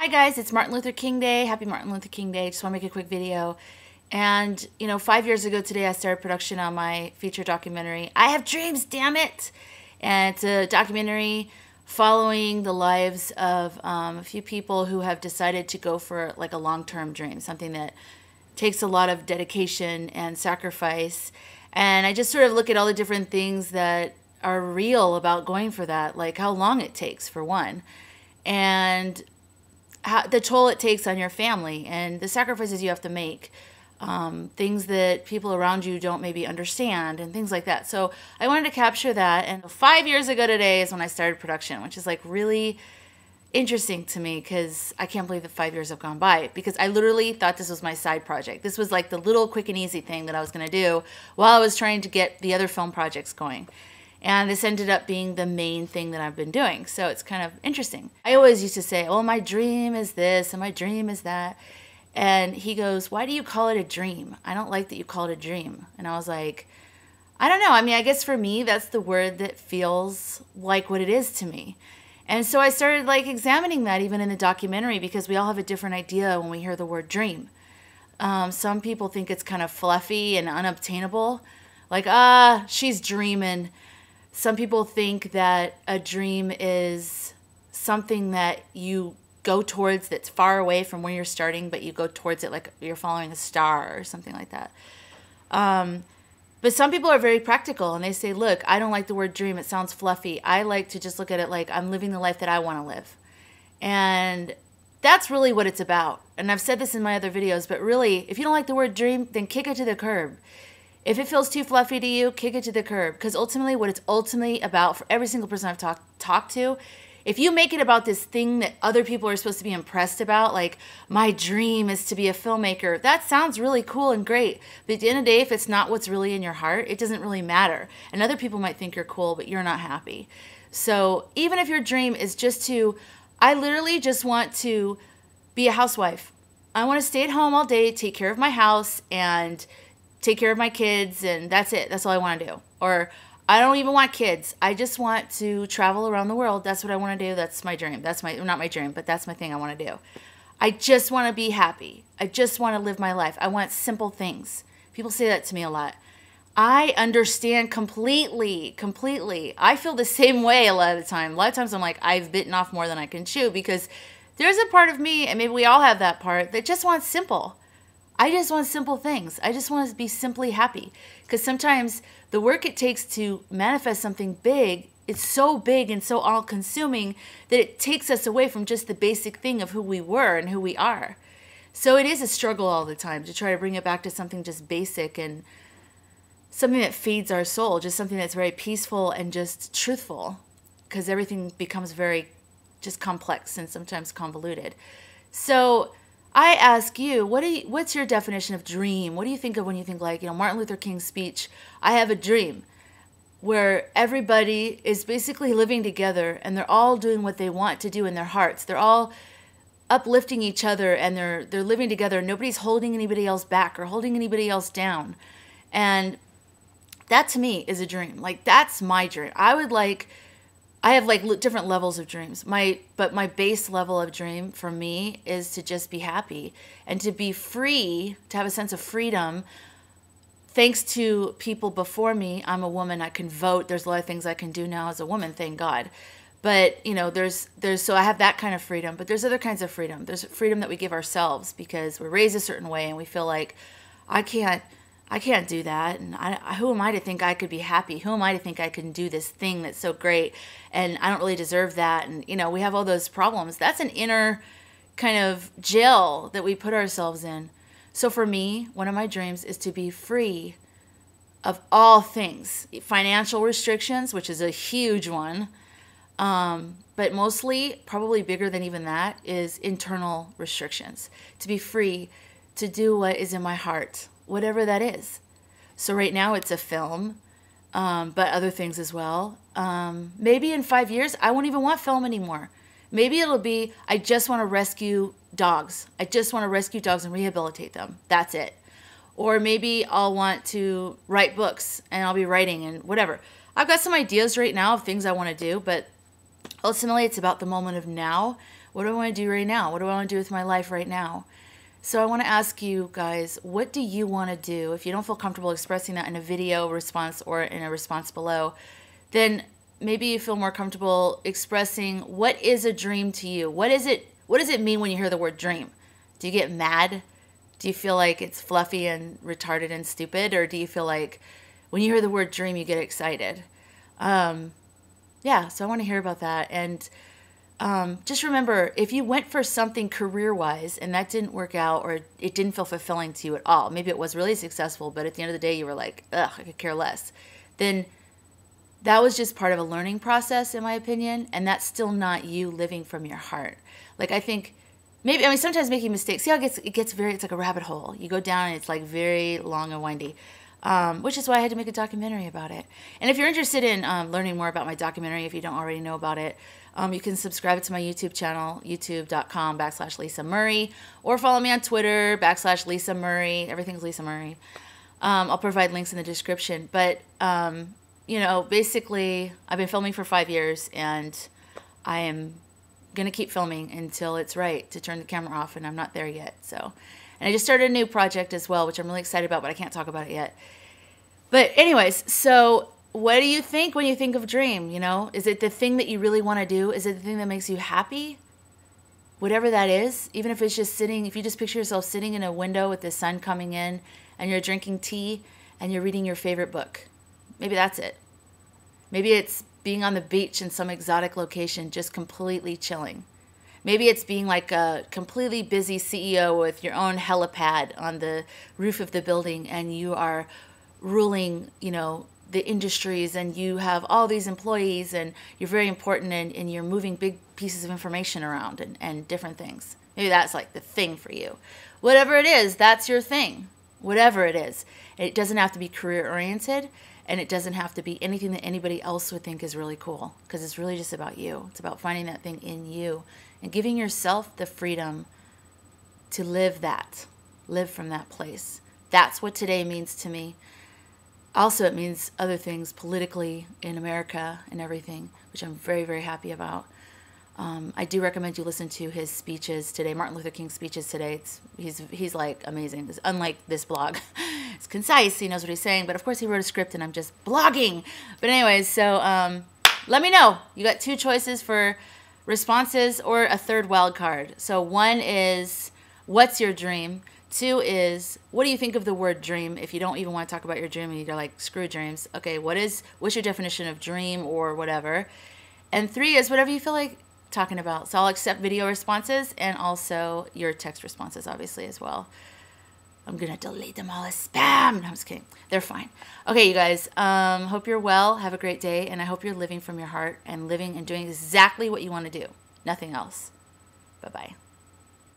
Hi guys, it's Martin Luther King Day. Happy Martin Luther King Day. Just want to make a quick video. And, 5 years ago today, I started production on my feature documentary, I Have Dreams, Damn It! And it's a documentary following the lives of a few people who have decided to go for like a long-term dream, something that takes a lot of dedication and sacrifice. And I just sort of look at all the different things that are real about going for that, like how long it takes, for one. And the toll it takes on your family and the sacrifices you have to make, things that people around you don't maybe understand and things like that. So I wanted to capture that. And 5 years ago today is when I started production, which is like really interesting to me because I can't believe that 5 years have gone by, because I literally thought this was my side project. This was like the little quick and easy thing that I was going to do while I was trying to get the other film projects going. And this ended up being the main thing that I've been doing. So it's kind of interesting. I always used to say, oh, my dream is this and my dream is that. And he goes, why do you call it a dream? I don't like that you call it a dream. And I was like, I don't know. I mean, I guess for me, that's the word that feels like what it is to me. And so I started like examining that even in the documentary, because we all have a different idea when we hear the word dream. Some people think it's kind of fluffy and unobtainable. Like, she's dreaming. Some people think that a dream is something that you go towards that's far away from where you're starting, but you go towards it like you're following a star or something like that. But some people are very practical and they say, look, I don't like the word dream. It sounds fluffy. I like to just look at it like I'm living the life that I want to live. And that's really what it's about. And I've said this in my other videos, but really, if you don't like the word dream, then kick it to the curb. If it feels too fluffy to you, kick it to the curb. Because ultimately, what it's ultimately about for every single person I've talked to, if you make it about this thing that other people are supposed to be impressed about, like, my dream is to be a filmmaker, that sounds really cool and great. But at the end of the day, if it's not what's really in your heart, it doesn't really matter. And other people might think you're cool, but you're not happy. So even if your dream is just to, I literally just want to be a housewife. I want to stay at home all day, take care of my house, and take care of my kids, and that's it. That's all I want to do. Or I don't even want kids. I just want to travel around the world. That's what I want to do. That's my dream. That's not my dream, but that's my thing I want to do. I just want to be happy. I just want to live my life. I want simple things. People say that to me a lot. I understand completely. I feel the same way a lot of the time. A lot of times I'm like, I've bitten off more than I can chew, because there's a part of me, and maybe we all have that part, that just wants simple. I just want simple things. I just want to be simply happy. Because sometimes the work it takes to manifest something big, it's so big and so all-consuming that it takes us away from just the basic thing of who we were and who we are. So it is a struggle all the time to try to bring it back to something just basic and something that feeds our soul, just something that's very peaceful and just truthful, because everything becomes very just complex and sometimes convoluted. So I ask you, what's your definition of dream? What do you think of when you think like, Martin Luther King's speech, I have a dream, where everybody is basically living together and they're all doing what they want to do in their hearts. They're all uplifting each other and they're living together. Nobody's holding anybody else back or holding anybody else down. And that to me is a dream. Like, that's my dream. I have like different levels of dreams. But my base level of dream for me is to just be happy and to be free, to have a sense of freedom. Thanks to people before me, I'm a woman, I can vote. There's a lot of things I can do now as a woman, thank God. But, so I have that kind of freedom, but there's other kinds of freedom. There's freedom that we give ourselves because we're raised a certain way and we feel like, I can't do that, and who am I to think I could be happy? Who am I to think I can do this thing that's so great, and I don't really deserve that? And, we have all those problems. That's an inner kind of jail that we put ourselves in. So for me, one of my dreams is to be free of all things. Financial restrictions, which is a huge one, but mostly, probably bigger than even that, is internal restrictions. To be free to do what is in my heart, whatever that is. So right now it's a film, but other things as well. Maybe in 5 years, I won't even want film anymore. Maybe it'll be, I just want to rescue dogs. I just want to rescue dogs and rehabilitate them. That's it. Or maybe I'll want to write books and I'll be writing and whatever. I've got some ideas right now of things I want to do, but ultimately it's about the moment of now What do I want to do right now? What do I want to do with my life right now? So I want to ask you guys, what do you want to do? If you don't feel comfortable expressing that in a video response or in a response below, then maybe you feel more comfortable expressing what is a dream to you. What does it mean when you hear the word dream? Do you get mad? Do you feel like it's fluffy and retarded and stupid? Or do you feel like when you hear the word dream, you get excited? Yeah, so I want to hear about that. And just remember, if you went for something career-wise and that didn't work out, or it didn't feel fulfilling to you at all, maybe it was really successful, but at the end of the day you were like, ugh, I could care less, then that was just part of a learning process, in my opinion, and that's still not you living from your heart. Like, I think maybe, I mean, sometimes making mistakes, see how it gets very, it's like a rabbit hole. You go down and it's like very long and windy. Which is why I had to make a documentary about it. And if you're interested in learning more about my documentary, if you don't already know about it, you can subscribe to my YouTube channel, youtube.com/Lisa Murray, or follow me on Twitter, /Lisa Murray. Everything's Lisa Murray. I'll provide links in the description. But, you know, basically, I've been filming for 5 years, and I am going to keep filming until it's right to turn the camera off, and I'm not there yet. So, and I just started a new project as well, which I'm really excited about, but I can't talk about it yet. But anyways, so what do you think when you think of dream? You know, is it the thing that you really want to do? Is it the thing that makes you happy? Whatever that is, even if it's just sitting, if you just picture yourself sitting in a window with the sun coming in and you're drinking tea and you're reading your favorite book. Maybe that's it. Maybe it's being on the beach in some exotic location, just completely chilling. Maybe it's being like a completely busy CEO with your own helipad on the roof of the building, and you are ruling, you know, the industries, and you have all these employees, and you're very important, and you're moving big pieces of information around and different things. Maybe that's like the thing for you. Whatever it is, that's your thing. Whatever it is. It doesn't have to be career-oriented, and it doesn't have to be anything that anybody else would think is really cool, because it's really just about you. It's about finding that thing in you and giving yourself the freedom to live that, live from that place. That's what today means to me. Also, it means other things politically in America and everything, which I'm very, very happy about. I do recommend you listen to his speeches today, Martin Luther King's speeches today. He's like amazing. It's unlike this blog. It's concise. He knows what he's saying. But of course, he wrote a script, and I'm just blogging. But anyways, so let me know. You got 2 choices for responses or a third wild card. So 1 is, what's your dream? 2 is, what do you think of the word dream? If you don't even want to talk about your dream and you're like, screw dreams. Okay, what's your definition of dream or whatever? And 3 is whatever you feel like talking about. So I'll accept video responses and also your text responses, obviously, as well. I'm going to delete them all as spam. No, I'm just kidding. They're fine. Okay, you guys, hope you're well. Have a great day. And I hope you're living from your heart and living and doing exactly what you want to do. Nothing else. Bye-bye.